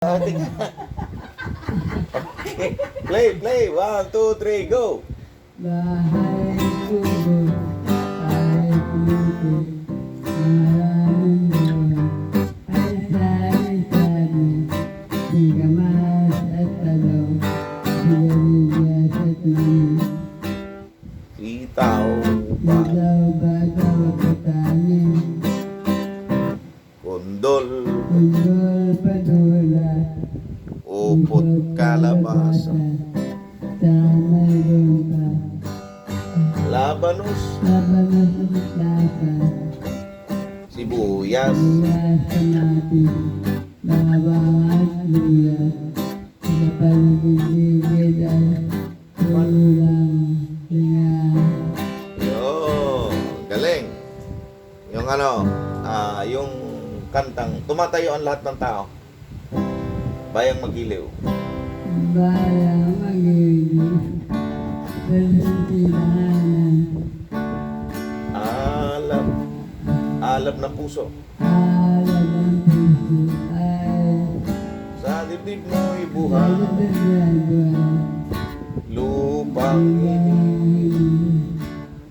Okay. Play. 1, 2, 3, go! Bahay kubo ay puti, maraming buwan ay sari-sari, di kamas at talaw, sigarilyas at mani. Sitaw ba? Ilaw bagaw patani, Kondol, undol padula, upot kalabasa, sana'y lumpa, labanos, laban na sa mutlakan. sibuyas, Luya sa natin, bawang at luya, sa paligid ay walang tinga. yun, galing. Yung yung kantang tumatayo ang lahat ng tao. Bayang Magiliw. Bayang magiging, berhentilanan, Alab ng puso. alam ng puso ay Sa dibdib mo'y buhay, nalabagyan. lupang ini,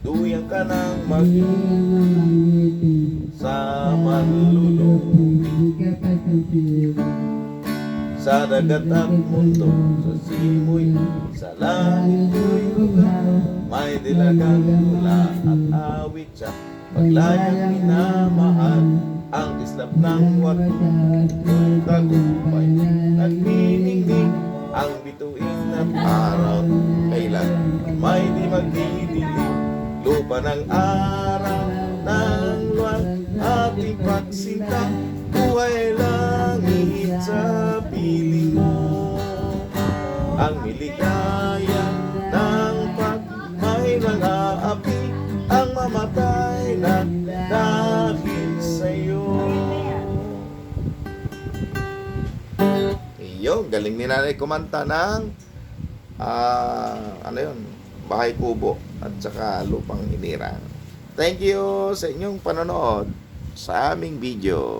duyang ka ng Hindi maging ka mamagitin, sa manlulupi, hindi ka patusiro. sa dagat at mundo, sa simoy, sa langit mo'y bugaw, may dilagang mula at awit siya, paglayang minamahal, ang islap ng watong tagumpay, nagniningning, ang bituin at araw, kailan may di magdidilim, lupa ng araw, ng luwan, ating pagsinta, buhay langit sa piling mo, ang miligaya ng pagmay mga api, ang mamatay na dahil sa'yo. Iyo, galing ni Nanay kumanta ng Bahay Kubo at saka Lupang Hinirang. Thank you sa inyong panonood sa aming video.